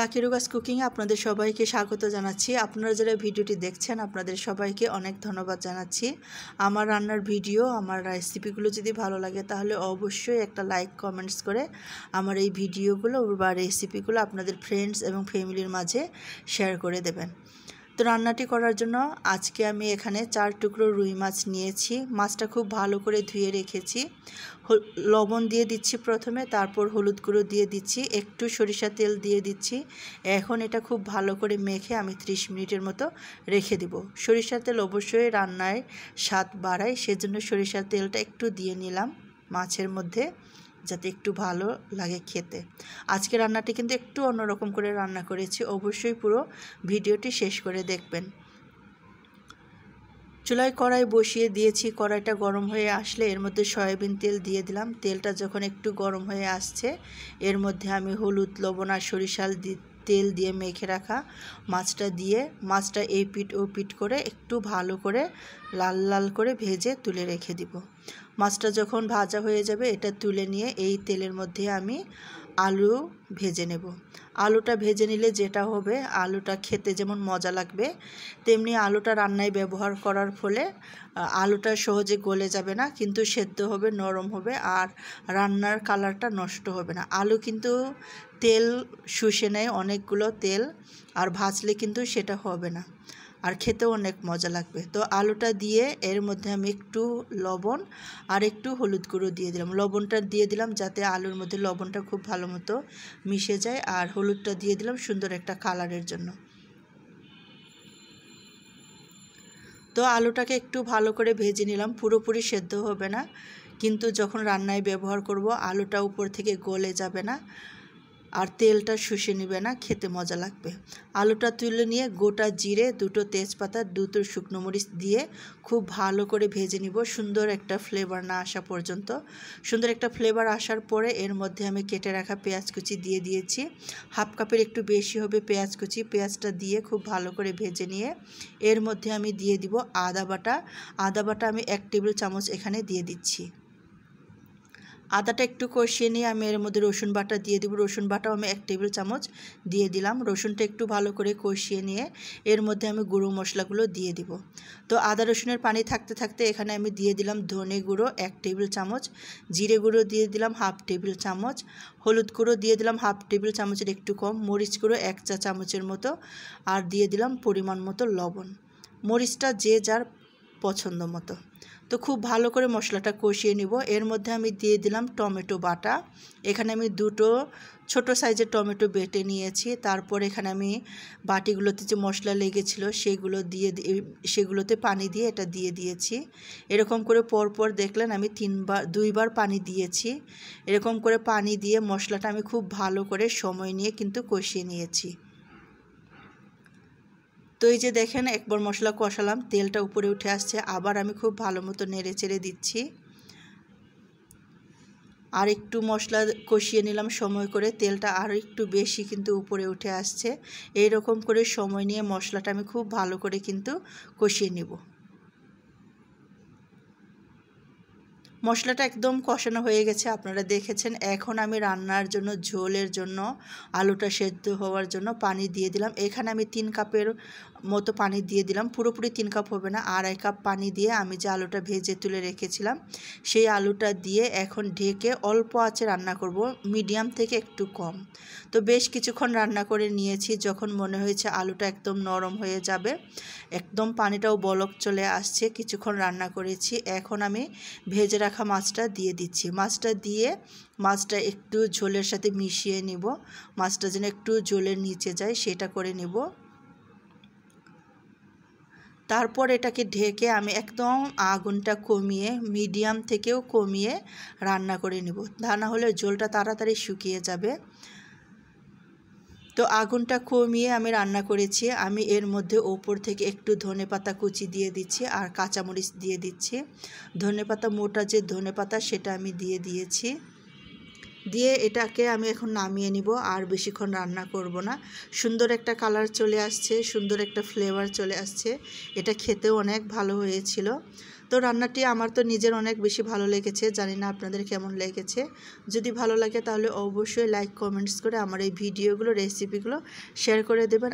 Lucky রুগাস কুকিংয়ে আপনাদের সবাইকে স্বাগত জানাচ্ছি। আপনারা যারা ভিডিওটি দেখছেন আপনাদের সবাইকে অনেক ধন্যবাদ জানাচ্ছি। আমার রান্নার ভিডিও, আমার রেসিপিগুলো যদি ভালো লাগে তাহলে অবশ্যই একটা লাইক কমেন্টস করে আমার এই ভিডিওগুলো বা রেসিপিগুলো আপনাদের ফ্রেন্ডস এবং ফ্যামিলির মাঝে শেয়ার করে দেবেন। তো রান্নাটি করার জন্য আজকে আমি এখানে 4 টুকরো রুই মাছ নিয়েছি। মাছটা খুব ভালো করে ধুয়ে রেখেছি। লবণ দিয়ে দিচ্ছি প্রথমে, তারপর হলুদ গুঁড়ো দিয়ে দিচ্ছি, একটু সরিষা তেল দিয়ে দিচ্ছি। এখন এটা খুব ভালো করে মেখে আমি 30 মিনিটের মতো রেখে দেব। সরিষার তেল অবশ্যই রান্নায় স্বাদ বাড়ায়, সেজন্য সরিষার তেলটা একটু দিয়ে নিলাম মাছের মধ্যে, যাতে একটু ভালো লাগে খেতে। আজকে রান্নাটি কিন্তু একটু অন্যরকম করে রান্না করেছি, অবশ্যই পুরো ভিডিওটি শেষ করে দেখবেন। চুলায় কড়াই বসিয়ে দিয়েছি। কড়াইটা গরম হয়ে আসলে এর মধ্যে সয়াবিন তেল দিয়ে দিলাম। তেলটা যখন একটু গরম হয়ে আসছে এর মধ্যে আমি হলুদ, লবণ আর সরিষার তেল দিয়ে মেখে রাখা মাছটা দিয়ে মাছটা এই পিঠ ও পিঠ করে একটু ভালো করে লাল লাল করে ভেজে তুলে রেখে দিব। মাছটা যখন ভাজা হয়ে যাবে এটা তুলে নিয়ে এই তেলের মধ্যে আমি আলু ভেজে নেব। আলুটা ভেজে নিলে যেটা হবে, আলুটা খেতে যেমন মজা লাগবে তেমনি আলুটা রান্নায় ব্যবহার করার ফলে আলুটা সহজে গলে যাবে না, কিন্তু সেদ্ধ হবে, নরম হবে আর রান্নার কালারটা নষ্ট হবে না। আলু কিন্তু তেল শুষে নেয় অনেকগুলো তেল, আর ভাজলে কিন্তু সেটা হবে না, আর খেতেও অনেক মজা লাগবে। তো আলুটা দিয়ে এর মধ্যে আমি একটু লবণ আর একটু হলুদ গুঁড়ো দিয়ে দিলাম। লবণটা দিয়ে দিলাম যাতে আলুর মধ্যে লবণটা খুব ভালো মতো মিশে যায়, আর হলুদটা দিয়ে দিলাম সুন্দর একটা কালারের জন্য। তো আলুটাকে একটু ভালো করে ভেজে নিলাম, পুরোপুরি সেদ্ধ হবে না, কিন্তু যখন রান্নায় ব্যবহার করব আলুটা উপর থেকে গলে যাবে না আর তেলটা শুষে নেবে না, খেতে মজা লাগবে। আলুটা তুলে নিয়ে গোটা জিরে, 2টো তেজপাতা, 2টো শুকনো মরিচ দিয়ে খুব ভালো করে ভেজে নিব, সুন্দর একটা ফ্লেভার না আসা পর্যন্ত। সুন্দর একটা ফ্লেভার আসার পরে এর মধ্যে আমি কেটে রাখা পেঁয়াজ কুচি দিয়ে দিয়েছি। হাফ কাপের একটু বেশি হবে পেঁয়াজ কুচি। পেঁয়াজটা দিয়ে খুব ভালো করে ভেজে নিয়ে এর মধ্যে আমি দিয়ে দিব আদা বাটা। আদা বাটা আমি 1 টেবিল চামচ এখানে দিয়ে দিচ্ছি। আদাটা একটু কষিয়ে নিয়ে আমি এর মধ্যে রসুন বাটা দিয়ে দিব। রসুন বাটাও আমি 1 টেবিল চামচ দিয়ে দিলাম। রসুনটা একটু ভালো করে কষিয়ে নিয়ে এর মধ্যে আমি গুঁড়ো মশলাগুলো দিয়ে দিব। তো আদা রসুনের পানি থাকতে থাকতে এখানে আমি দিয়ে দিলাম ধনে গুঁড়ো 1 টেবিল চামচ, জিরে গুঁড়ো দিয়ে দিলাম হাফ টেবিল চামচ, হলুদ গুঁড়ো দিয়ে দিলাম হাফ টেবিল চামচের একটু কম, মরিচ গুঁড়ো 1 চা চামচের মতো, আর দিয়ে দিলাম পরিমাণ মতো লবণ। মরিচটা যে যার পছন্দ মতো। তো খুব ভালো করে মশলাটা কষিয়ে নিব। এর মধ্যে আমি দিয়ে দিলাম টমেটো বাটা। এখানে আমি 2টো ছোট সাইজের টমেটো বেটে নিয়েছি। তারপর এখানে আমি বাটিগুলোতে যে মশলা লেগেছিল সেগুলোতে পানি দিয়ে এটা দিয়ে দিয়েছি। এরকম করে পরপর দেখলেন আমি 2বার পানি দিয়েছি। এরকম করে পানি দিয়ে মশলাটা আমি খুব ভালো করে সময় নিয়ে কিন্তু কষিয়ে নিয়েছি। তো এই যে দেখেন একবার মশলা কষালাম, তেলটা উপরে উঠে আসছে, আবার আমি খুব ভালো মতো নেড়ে চেড়ে দিচ্ছি। আর একটু মশলা কষিয়ে নিলাম সময় করে, তেলটা আরও একটু বেশি কিন্তু উপরে উঠে আসছে। এই রকম করে সময় নিয়ে মশলাটা আমি খুব ভালো করে কিন্তু কষিয়ে নিব। মশলাটা একদম কষানো হয়ে গেছে, আপনারা দেখেছেন। এখন আমি রান্নার জন্য ঝোলের জন্য আলুটা সেদ্ধ হওয়ার জন্য পানি দিয়ে দিলাম। এখানে আমি 3 কাপের মতো পানি দিয়ে দিলাম। পুরোপুরি 3 কাপ হবে না, 2.5 কাপ পানি দিয়ে আমি যে আলুটা ভেজে তুলে রেখেছিলাম সেই আলুটা দিয়ে এখন ঢেকে অল্প আঁচে রান্না করব, মিডিয়াম থেকে একটু কম। তো বেশ কিছুক্ষণ রান্না করে নিয়েছি। যখন মনে হয়েছে আলুটা একদম নরম হয়ে যাবে, একদম পানিটাও বলক চলে আসছে, কিছুক্ষণ রান্না করেছি, এখন আমি ভেজে রাখা মাছটা দিয়ে দিচ্ছি। মাছটা দিয়ে মাছটা একটু ঝোলের সাথে মিশিয়ে নিব, মাছটা যেন একটু ঝোলের নিচে যায় সেটা করে নেব। তারপর এটাকে ঢেকে আমি একদম আগুনটা কমিয়ে, মিডিয়াম থেকেও কমিয়ে রান্না করে নেব, তা না হলে ঝোলটা তাড়াতাড়ি শুকিয়ে যাবে। তো আগুনটা কমিয়ে আমি রান্না করেছি। আমি এর মধ্যে ওপর থেকে একটু ধনেপাতা কুচি দিয়ে দিচ্ছি আর কাঁচামরিচ দিয়ে দিচ্ছি। ধনেপাতা, মোটা যে ধনেপাতা সেটা আমি দিয়ে দিয়েছি। দিয়ে এটাকে আমি এখন নামিয়ে নিব, আর বেশিক্ষণ রান্না করব না। সুন্দর একটা কালার চলে আসছে, সুন্দর একটা ফ্লেভার চলে আসছে, এটা খেতেও অনেক ভালো হয়েছিল। তো রান্নাটি আমার তো নিজের অনেক বেশি ভালো লেগেছে, জানি না আপনাদের কেমন লেগেছে। যদি ভালো লাগে তাহলে অবশ্যই লাইক কমেন্টস করে আমার এই ভিডিওগুলো রেসিপিগুলো শেয়ার করে দেবেন।